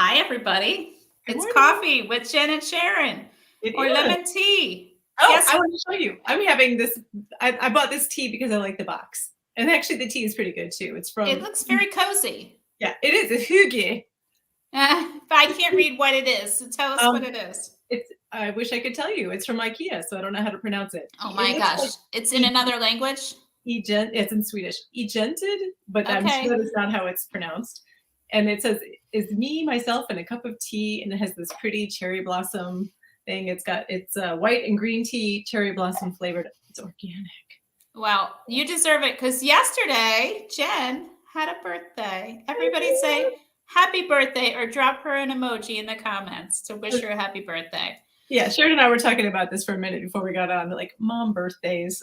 Hi, everybody. Good It's morning. coffee with Jen and Sharon, It or is. lemon tea. Oh, Guess I want to show you. I'm having this. I bought this tea because I like the box. And actually, the tea is pretty good too. It's it from, looks very cozy. yeah, it is. It's Hygge. But I can't read what it is, so tell us what it is. I wish I could tell you. It's from IKEA, so I don't know how to pronounce it. Oh It my looks gosh. like It's in another language? It's in Swedish. Egented, but I'm Okay. sure that's not how it's pronounced. And it says, is me, myself, and a cup of tea. And it has this pretty cherry blossom thing. It's white and green tea, cherry blossom flavored. It's organic. Well, you deserve it because yesterday, Jen had a birthday. Everybody say happy birthday or drop her an emoji in the comments to wish her a happy birthday. Yeah, Sharon and I were talking about this for a minute before we got on. Like, mom birthdays.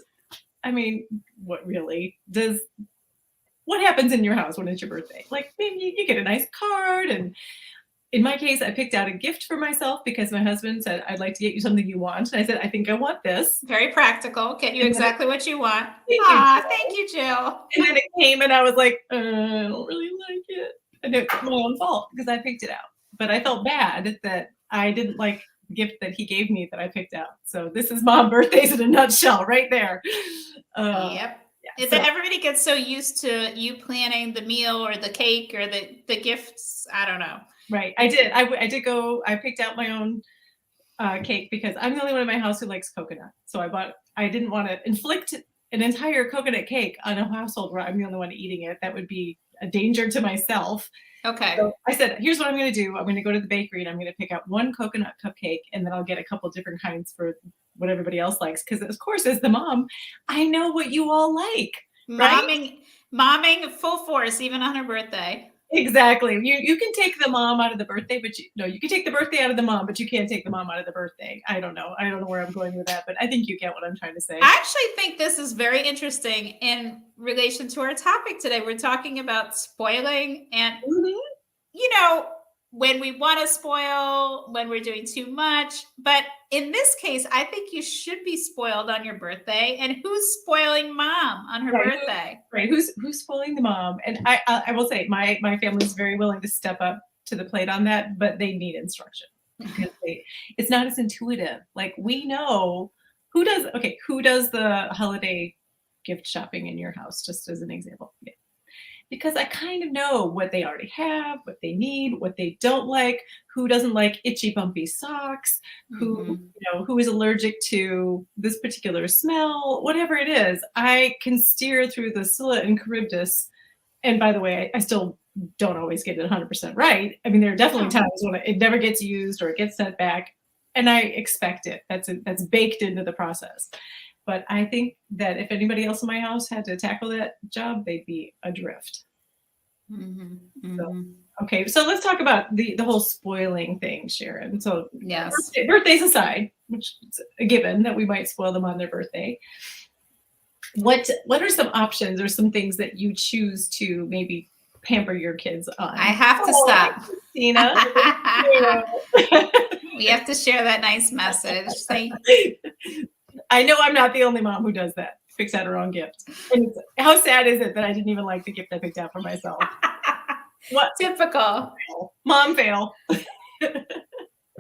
I mean, what really does? What happens in your house when it's your birthday? Like, maybe you get a nice card, and in my case, I picked out a gift for myself because my husband said, "I'd like to get you something you want." And I said, "I think I want this." Very practical. Get you exactly what you want. Thank you, Jill. And then it came, and I was like, I don't really like it, and it's my own fault because I picked it out. But I felt bad that I didn't like the gift that he gave me that I picked out. So this is mom birthdays in a nutshell, right there. Yep. Yeah, so. Everybody gets so used to you planning the meal or the cake or the gifts. I don't know. Right. I did. I did go. I picked out my own cake because I'm the only one in my house who likes coconut. So I didn't want to inflict an entire coconut cake on a household where I'm the only one eating it. That would be a danger to myself. Okay. So I said, here's what I'm going to do. I'm going to go to the bakery and I'm going to pick out one coconut cupcake, and then I'll get a couple different kinds for what everybody else likes. Because of course, as the mom, I know what you all like. Right? Momming full force, even on her birthday. Exactly. You can take the mom out of the birthday, but you can take the birthday out of the mom, but you can't take the mom out of the birthday. I don't know where I'm going with that, but I think you get what I'm trying to say. I actually think this is very interesting in relation to our topic today. We're talking about spoiling and, when we want to spoil, when we're doing too much. But in this case, I think you should be spoiled on your birthday. And who's spoiling mom on her birthday? Right. Who's spoiling the mom? And I will say my family is very willing to step up to the plate on that, but they need instruction because it's not as intuitive. Like, we know who does the holiday gift shopping in your house, just as an example. Yeah. Because I kind of know what they already have, what they need, what they don't like, who doesn't like itchy, bumpy socks, who is allergic to this particular smell, whatever it is. I can steer through the Scylla and Charybdis. And by the way, I still don't always get it 100% right. I mean, there are definitely times when it never gets used or it gets sent back, and I expect it. That's baked into the process. But I think that if anybody else in my house had to tackle that job, they'd be adrift. So, okay, so let's talk about the whole spoiling thing, Sharon. So yes, birthdays aside, which is a given that we might spoil them on their birthday. What are some options or some things that you choose to maybe pamper your kids on? I have to stop. Christina. We have to share that nice message. I know I'm not the only mom who does that. Picks out her own gift. And how sad is it that I didn't even like the gift I picked out for myself? What? Typical. Mom fail.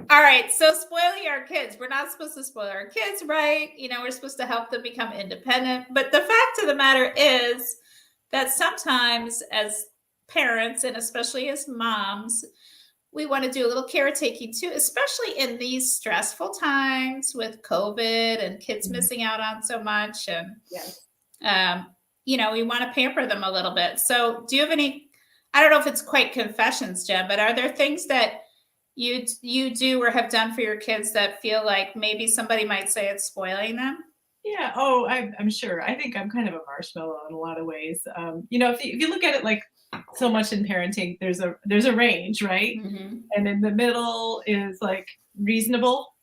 All right. So spoiling our kids. We're not supposed to spoil our kids, right? We're supposed to help them become independent. But the fact of the matter is that sometimes as parents, and especially as moms, we want to do a little caretaking too, especially in these stressful times with COVID and kids missing out on so much. And, we want to pamper them a little bit. So do you have any, I don't know if it's quite confessions, Jen, but are there things that you do or have done for your kids that feel like maybe somebody might say it's spoiling them? Yeah. Oh, I'm sure. I think I'm kind of a marshmallow in a lot of ways. If you look at it like so much in parenting, there's a range, right? And in the middle is like reasonable,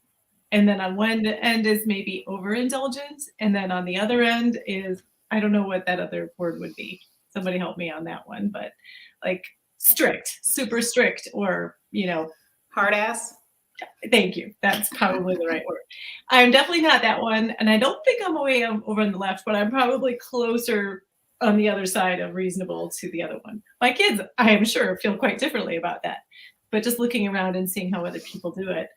and then on one end is maybe overindulgent, and then on the other end is, I don't know what that other word would be. Somebody help me on that one, but like strict, super strict, or hard ass. Thank you. That's probably the right word. I'm definitely not that one, and I don't think I'm way over on the left, but I'm probably closer on the other side of reasonable to the other one. My kids, I am sure, feel quite differently about that. but just looking around and seeing how other people do it,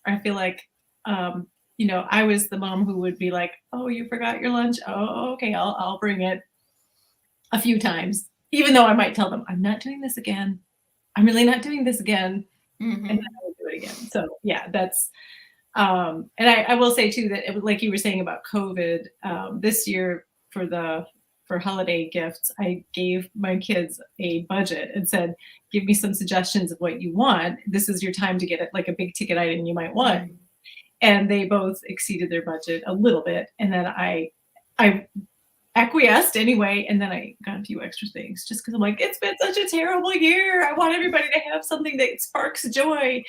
I feel like, I was the mom who would be like, "Oh, you forgot your lunch? Oh, okay, I'll bring it," a few times, even though I might tell them, "I'm not doing this again. I'm really not doing this again," and then Mhm. I would do it again. So yeah, that's and I will say too that like you were saying about COVID, this year for holiday gifts, I gave my kids a budget and said, "Give me some suggestions of what you want. This is your time to get it like a big ticket item you might want." Mhm. And they both exceeded their budget a little bit, and then I acquiesced anyway, and then I got a few extra things just because I'm like, it's been such a terrible year. I want everybody to have something that sparks joy.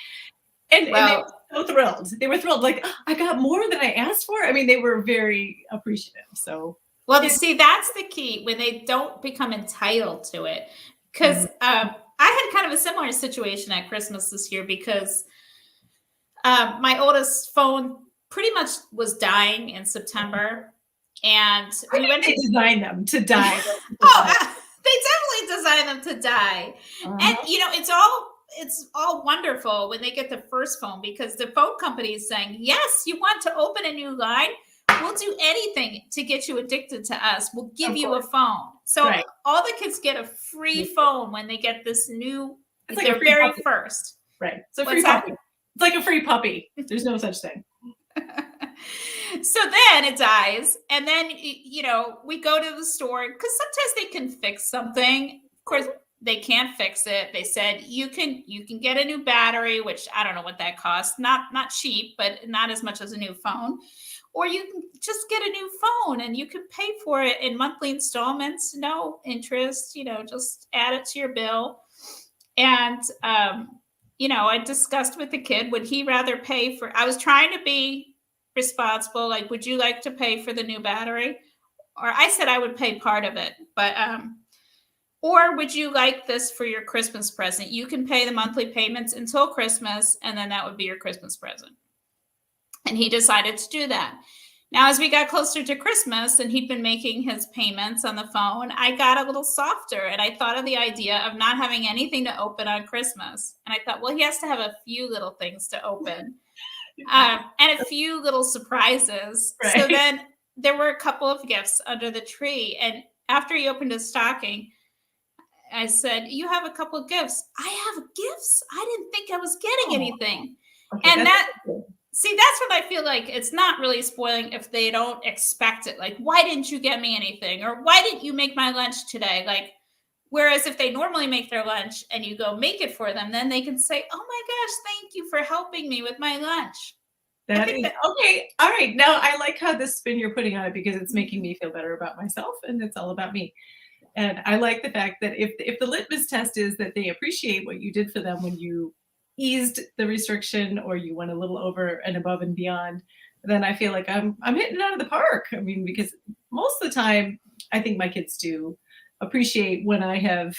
And they Well, were so thrilled. They were thrilled, like, I got more than I asked for. I mean, they were very appreciative. So well, it see, that's the key when they don't become entitled to it. Because Mhm. I had kind of a similar situation at Christmas this year because my oldest phone pretty much was dying in September, and I we think went they to. designed them to die. Oh, they definitely designed them to die, and Uh-huh. it's all wonderful when they get the first phone because the phone company is saying, yes, you want to open a new line, we'll do anything to get you addicted to us, we'll give Of you a course. phone. So Right. all the kids get a free phone when they get this new, It's like a their free very puppy. first. Right. It's a free What's that? puppy. It's like a free puppy. There's no such thing. So then it dies, and then we go to the store because sometimes they can fix something. Of course, they can't fix it. They said you can get a new battery, which I don't know what that costs. Not cheap, but not as much as a new phone. Or you can just get a new phone and you can pay for it in monthly installments, no interest. Just add it to your bill. And I discussed with the kid, would he rather pay for, I was trying to be responsible, like, would you like to pay for the new battery? Or I said I would pay part of it, but or would you like this for your Christmas present? You can pay the monthly payments until Christmas, and then that would be your Christmas present. And he decided to do that. Now, as we got closer to Christmas and he'd been making his payments on the phone, I got a little softer and I thought of the idea of not having anything to open on Christmas. And I thought, well, he has to have a few little things to open, and a few little surprises. So Right. then there were a couple of gifts under the tree. And after he opened his stocking, I said, "You have a couple of gifts." "I have gifts? I didn't think I was getting Oh, anything." okay. And That's that good. See, that's when I feel like it's not really spoiling if they don't expect it. Like, why didn't you get me anything? Or why didn't you make my lunch today? Like, whereas if they normally make their lunch and you go make it for them, then they can say, "Oh my gosh, thank you for helping me with my lunch." I That think is that, okay. All right. Now I like how this spin you're putting on it because it's making me feel better about myself and it's all about me. And I like the fact that if the litmus test is that they appreciate what you did for them when you eased the restriction or you went a little over and above and beyond, then I feel like I'm hitting out of the park. I mean, because most of the time I think my kids do appreciate when I have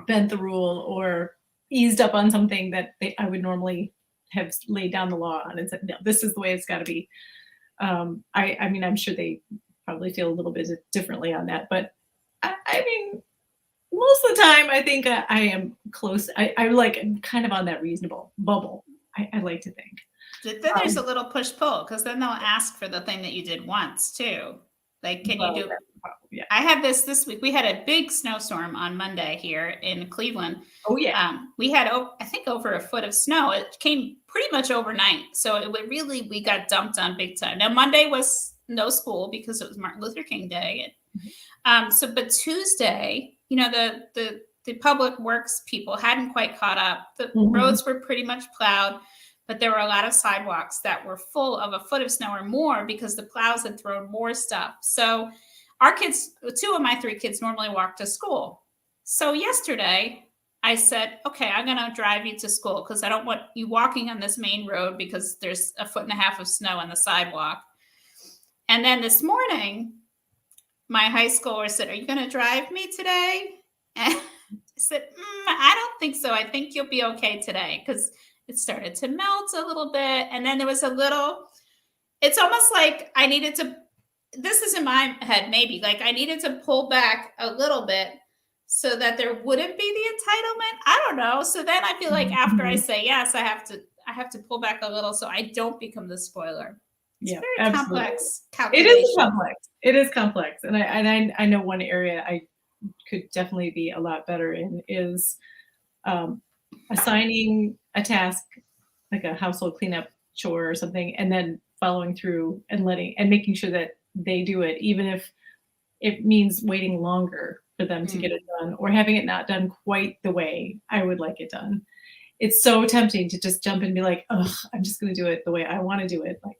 bent the rule or eased up on something that I would normally have laid down the law on and said, no, this is the way it's got to be. I mean, I'm sure they probably feel a little bit differently on that, but I mean, most of the time, I think I am close. I like I'm kind of on that reasonable bubble. I like to think. then there's a Um, little push pull because then they'll ask for the thing that you did once too. Like, can you well, do? that's the problem. Yeah. I had this week. We had a big snowstorm on Monday here in Cleveland. Oh yeah. We had, I think, over a foot of snow. It came pretty much overnight, so we got dumped on big time. Now Monday was no school because it was Martin Luther King Day, Mhm. but Tuesday, the public works people hadn't quite caught up. The Mhm. roads were pretty much plowed, but there were a lot of sidewalks that were full of a foot of snow or more because the plows had thrown more stuff. So our kids, two of my three kids normally walk to school. So yesterday I said, okay, I'm going to drive you to school because I don't want you walking on this main road because there's a foot and a half of snow on the sidewalk. And then this morning, my high schooler said, "Are you going to drive me today?" And I said, "I don't think so. I think you'll be okay today," because it started to melt a little bit. And then there was a little, it's almost like I needed to, this is in my head, maybe like I needed to pull back a little bit so that there wouldn't be the entitlement. I don't know. So then I feel like after I say yes, I have to pull back a little so I don't become the spoiler. It's Yeah, very absolutely. complex It calculation. is complex. It is complex. And I know one area I could definitely be a lot better in is assigning a task, like a household cleanup chore or something, and then following through and making sure that they do it, even if it means waiting longer for them to get it done or having it not done quite the way I would like it done. It's so tempting to just jump and be like, oh, I'm just going to do it the way I want to do it. Like,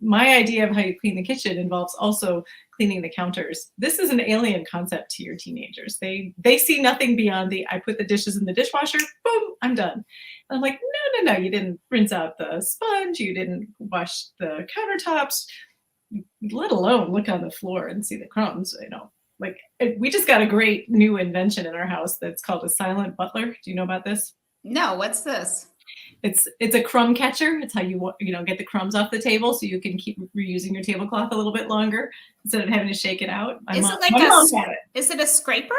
my idea of how you clean the kitchen involves also cleaning the counters. This is an alien concept to your teenagers. They see nothing beyond I put the dishes in the dishwasher, boom, I'm done. And I'm like, no, you didn't rinse out the sponge, you didn't wash the countertops, let alone look on the floor and see the crumbs, Like, we just got a great new invention in our house that's called a silent butler. Do you know about this? No, what's this? It's a crumb catcher. It's how you get the crumbs off the table so you can keep reusing your tablecloth a little bit longer instead of having to shake it out. Is it a scraper?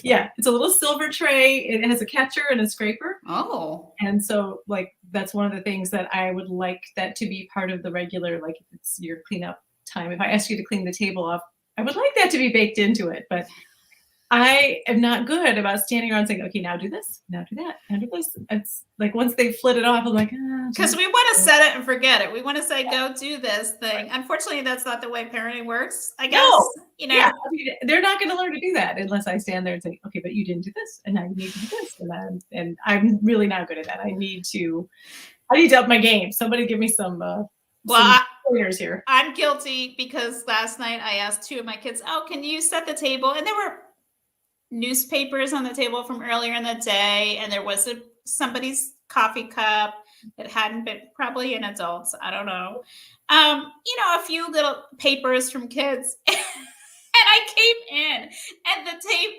Yeah, it's a little silver tray. It has a catcher and a scraper. Oh. And so, like, that's one of the things that I would like that to be part of the regular, like, if it's your cleanup time. If I ask you to clean the table off, I would like that to be baked into it. But I am not good about standing around saying, okay, now do this, now do that, now do this. It's like once they flit it off, I'm like, because we want to set it and forget it. We want to say, go do this thing. Unfortunately, that's not the way parenting works. I guess, Yeah, I mean, they're not going to learn to do that unless I stand there and say, okay, but you didn't do this, and now you need to do this. And I'm really not good at that. I need to up my game. Somebody give me some pointers here. I'm guilty because last night I asked two of my kids, oh, can you set the table? And there were newspapers on the table from earlier in the day, and there was somebody's coffee cup that hadn't been, probably an adult's, I don't know, a few little papers from kids. And I came in and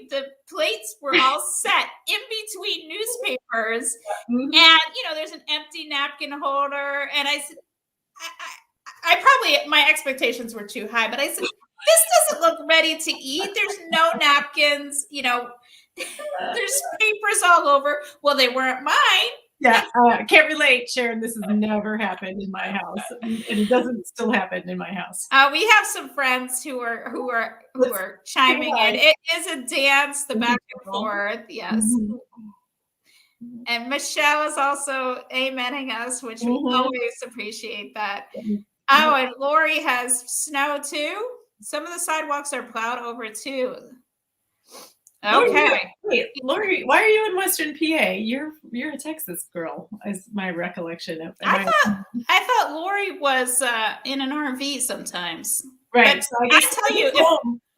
the plates were all set in between newspapers. Mm-hmm. And there's an empty napkin holder, and I said, I probably, my expectations were too high, but I said, this doesn't look ready to eat. There's no napkins, there's papers all over. Well, they weren't mine. Yeah, can't relate, Sharon. This has never happened in my house, and it doesn't still happen in my house. We have some friends who are chiming in. It is a dance, the back and forth. Yes. Mm-hmm. And Michelle is also amening us, which we always appreciate that. Oh, and Lori has snow too. Some of the sidewalks are plowed over too. Okay. Wait, Lori, why are you in Western PA? You're a Texas girl, is my recollection of. I thought Lori was in an RV sometimes. Right. So I tell you,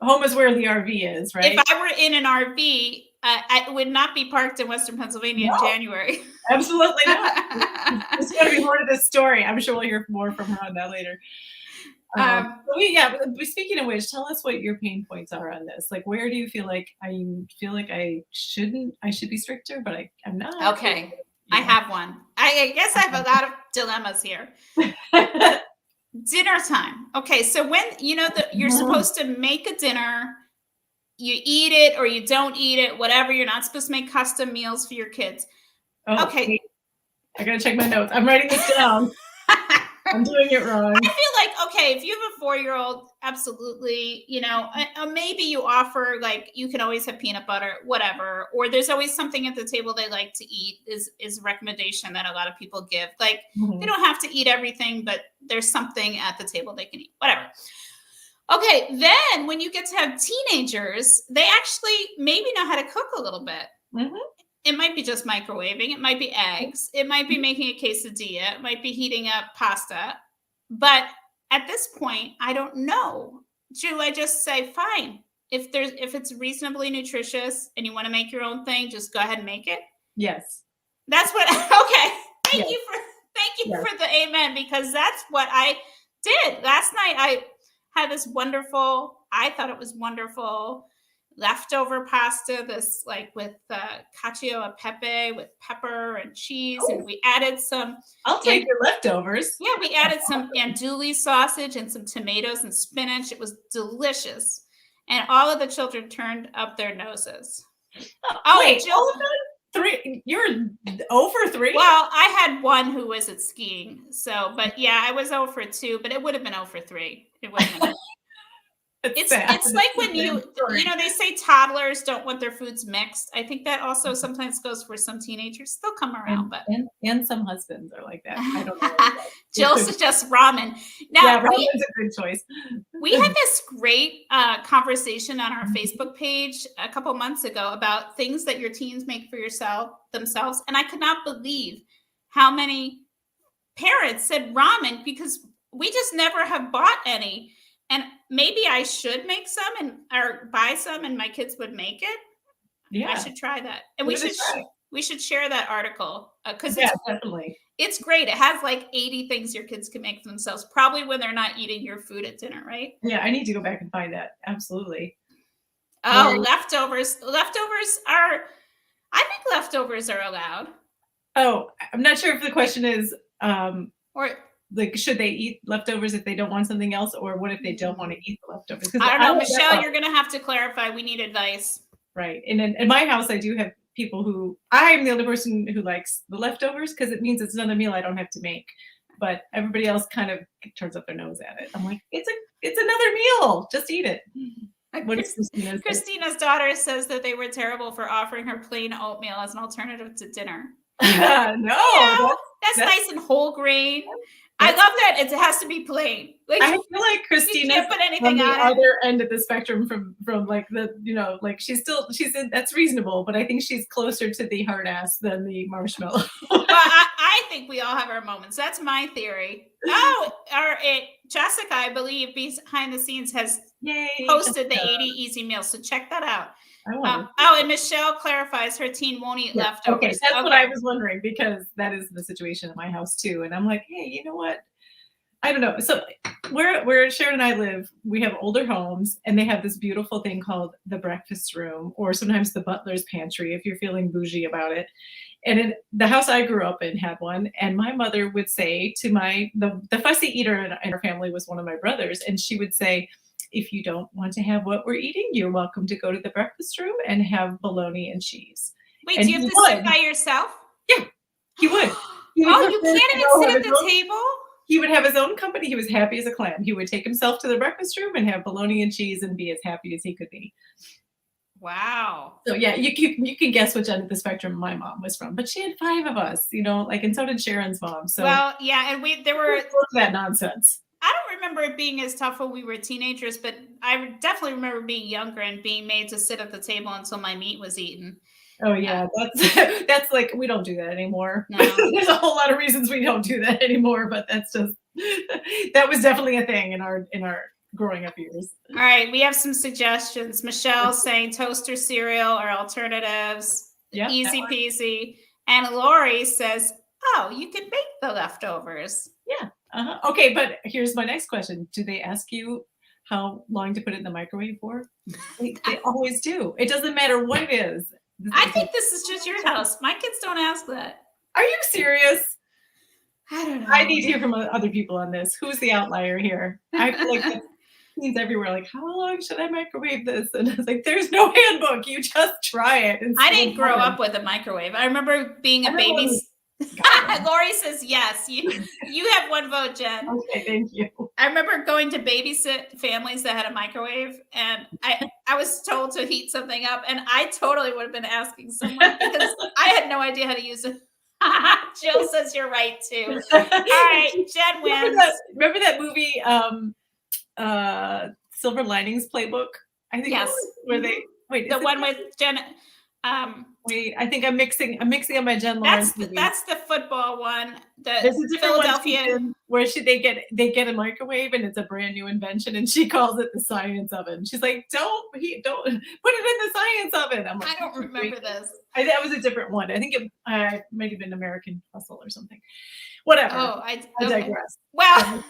home is where the RV is, right? If I were in an RV, I would not be parked in Western Pennsylvania in January. Absolutely not. There's going to be more to this story. I'm sure we'll hear more from her on that later. Speaking of which, tell us what your pain points are on this. Like, where do you feel like I should be stricter, but I'm not? Okay. I have one. I guess I have a lot of dilemmas here. Dinner time. Okay. So when, you're supposed to make a dinner, you eat it or you don't eat it, whatever. You're not supposed to make custom meals for your kids. Oh, okay. I got to check my notes. I'm writing this down. I'm doing it wrong. I feel like, okay, if you have a 4-year-old, absolutely, maybe you offer, like, you can always have peanut butter, whatever, or there's always something at the table they like to eat is a recommendation that a lot of people give. Like, they don't have to eat everything, but there's something at the table they can eat, whatever. Okay, then when you get to have teenagers, they actually maybe know how to cook a little bit. Mm-hmm. It might be just microwaving. It might be eggs. It might be making a quesadilla. It might be heating up pasta. But at this point, I don't know. Do I just say, fine, if it's reasonably nutritious and you want to make your own thing, just go ahead and make it? Yes. That's what, okay. Thank you for the amen, because that's what I did. Last night, I had this I thought it was wonderful, leftover pasta, this like with cacio e pepe with pepper and cheese. And we added some. I'll take your leftovers. Yeah, we added some andouille sausage and some tomatoes and spinach. It was delicious. and all of the children turned up their noses. Oh, wait, all of them? 3? You're 0 for 3? Well, I had one who was at skiing. So, but yeah, I was 0 for 2, but it would have been 0 for 3. It would have been. It's like when they say toddlers don't want their foods mixed. I think that also sometimes goes for some teenagers. They'll come around, but some husbands are like that. I don't know. Jill suggests ramen. Now, yeah, ramen's a good choice. We had this great conversation on our Facebook page a couple months ago about things that your teens make for themselves, and I could not believe how many parents said ramen because we just never have bought any. And maybe I should make some or buy some and my kids would make it. Yeah. I should try that. And we should share that article because definitely. It's great. It has like 80 things your kids can make for themselves, probably when they're not eating your food at dinner, right? Yeah, I need to go back and find that. Absolutely. Oh, leftovers. I think leftovers are allowed. Oh, I'm not sure if the question is like, should they eat leftovers if they don't want something else, or what if they don't want to eat the leftovers? I don't know, Michelle. You're going to have to clarify. We need advice. Right, and in my house, I do have people who I'm the only person who likes the leftovers because it means it's another meal I don't have to make. But everybody else kind of turns up their nose at it. I'm like, it's another meal. Just eat it. What is Christina's daughter says that they were terrible for offering her plain oatmeal as an alternative to dinner. No, that's nice and whole grain. I love that it has to be plain. Like, I feel like Christina can't put anything on the on other end of the spectrum from like the like she's in, that's reasonable, but I think she's closer to the hard ass than the marshmallow. Well, I think we all have our moments. That's my theory. Jessica, I believe, behind the scenes has posted the 80 easy meals, so check that out. And Michelle clarifies her teen won't eat leftovers. Okay, that's what I was wondering because that is the situation at my house too. And I'm like, hey, you know what? I don't know. So where Sharon and I live, we have older homes and they have this beautiful thing called the breakfast room, or sometimes the butler's pantry if you're feeling bougie about it. And in the house I grew up in had one. And my mother would say to the fussy eater in our family was one of my brothers. And she would say, if you don't want to have what we're eating, you're welcome to go to the breakfast room and have bologna and cheese. Wait, do you have to sit by yourself? Yeah, he would. You can't even sit at the table? He would have his own company. He was happy as a clam. He would take himself to the breakfast room and have bologna and cheese and be as happy as he could be. Wow. So yeah, you can guess which end of the spectrum my mom was from, but she had 5 of us, and so did Sharon's mom. So and there were that nonsense. I don't remember it being as tough when we were teenagers, but I definitely remember being younger and being made to sit at the table until my meat was eaten. Oh yeah, that's like we don't do that anymore. No. There's a whole lot of reasons we don't do that anymore, but that's just that was definitely a thing in our growing up years. All right, we have some suggestions. Michelle saying toaster cereal or alternatives. Yeah, easy peasy. And Lori says, "Oh, you can bake the leftovers." Yeah. Okay, but here's my next question. Do they ask you how long to put it in the microwave for? They always do. It doesn't matter what it is. I think this is just your house. My kids don't ask that. Are you serious? I don't know. I need to hear from other people on this. Who's the outlier here? I feel like that means everywhere. Like, how long should I microwave this? And I was like, there's no handbook. You just try it. I didn't grow up with a microwave. I remember being a baby. Lori says yes. You have one vote, Jen. Okay, thank you. I remember going to babysit families that had a microwave, and I was told to heat something up, and I totally would have been asking someone because I had no idea how to use it. Jill says you're right too. All right, Jen wins. Remember that movie, Silver Linings Playbook? I think yes. Where they the one with Jen. Wait, I think I'm mixing up my Jen Lawrence movie. That's the football one. There's a different Philadelphia where they get a microwave and it's a brand new invention and she calls it the science oven. She's like, don't put it in the science oven. I'm like, I don't remember this. That was a different one. I think it might have been American Hustle or something. Whatever. Oh, I digress. Well,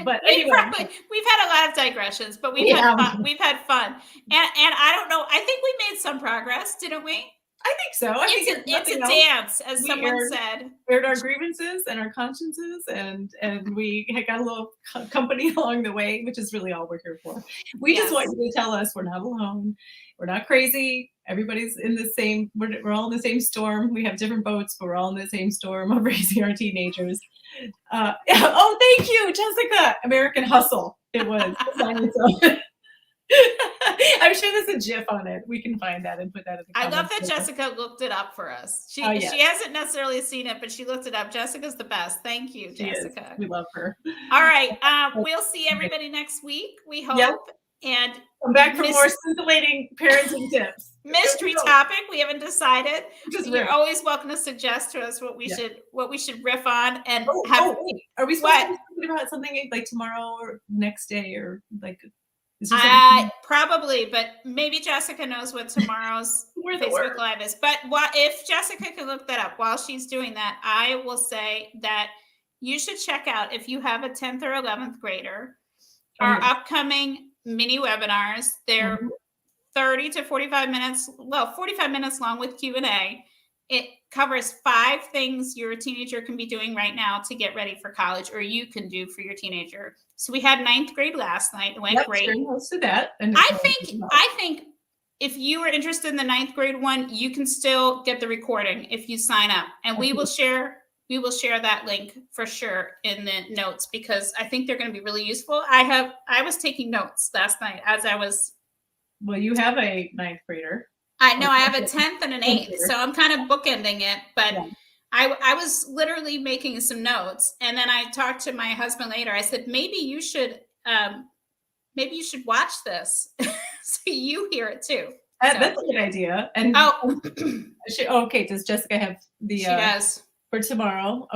but anyway, we've had a lot of digressions, but we've had fun. And I don't know. I think we made some progress, didn't we? I think so. I think if It's nothing a else, dance, as we someone said. aired our grievances and our consciences, and we had got a little company along the way, which is really all we're here for. We just want Yes. you to tell us we're not alone, we're not crazy. Everybody's in the same. We're all in the same storm. We have different boats, but we're all in the same storm of raising our teenagers. Oh, thank you, Jessica. American Hustle. It was. I'm sure there's a GIF on it. We can find that and put that in the I comments. love that later. Jessica looked it up for us. She Oh, yes. she hasn't necessarily seen it, but she looked it up. Jessica's the best. Thank you, She is. Jessica. We love her. All right. We'll see everybody next week, we hope. Yep. And Come back for more scintillating parenting tips. mystery topic we haven't decided. Just You're riff. always welcome to suggest to us what we should riff on and Wait. Are we supposed to be talking about something like tomorrow or next day or like? Is there something- probably, but maybe Jessica knows what tomorrow's Facebook Live is. But if Jessica can look that up while she's doing that, I will say that you should check out, if you have a 10th or 11th grader, our upcoming mini webinars. They're 30 to 45 minutes, 45 minutes long with Q&A. It covers 5 things your teenager can be doing right now to get ready for college, or you can do for your teenager. So we had 9th grade last night. It went great. Most of that. And I think if you are interested in the 9th grade one, you can still get the recording if you sign up, and we will share that link for sure in the notes, because I think they're going to be really useful. I was taking notes last night as I was. Well, you have a 9th grader. I know I have a 10th and an 8th, so I'm kind of bookending it, but I was literally making some notes, and then I talked to my husband later. I said, maybe you should watch this so you hear it too. That's a good idea. And okay, does Jessica have the? She does. For tomorrow,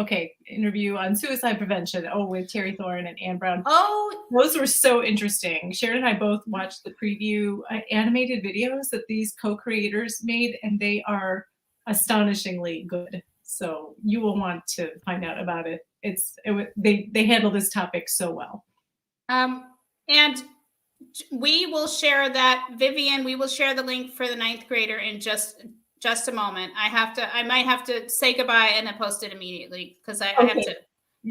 interview on suicide prevention. With Terry Thorne and Anne Brown. Oh, those were so interesting. Sharon and I both watched the preview animated videos that these co-creators made, and they are astonishingly good. So you will want to find out about it. They handle this topic so well. And we will share that, Vivian. We will share the link for the 9th grader in just a moment. I might have to say goodbye and then post it immediately, because I have to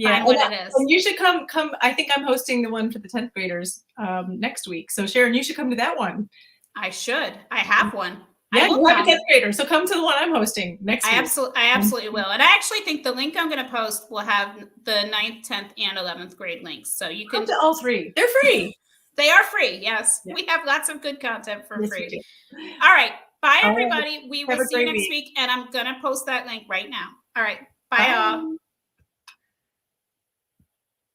find what it is. And you should come. I think I'm hosting the one for the 10th graders next week. So Sharon, you should come to that one. I should. I have one. Yeah, you have a 10th grader. So come to the one I'm hosting next week. I absolutely will. And I actually think the link I'm going to post will have the 9th, 10th, and 11th grade links. So you can come to all 3. They're free. They are free. Yes. Yeah. We have lots of good content for free. All right. Bye, everybody. We will see you next week, and I'm going to post that link right now. All right. Bye, all.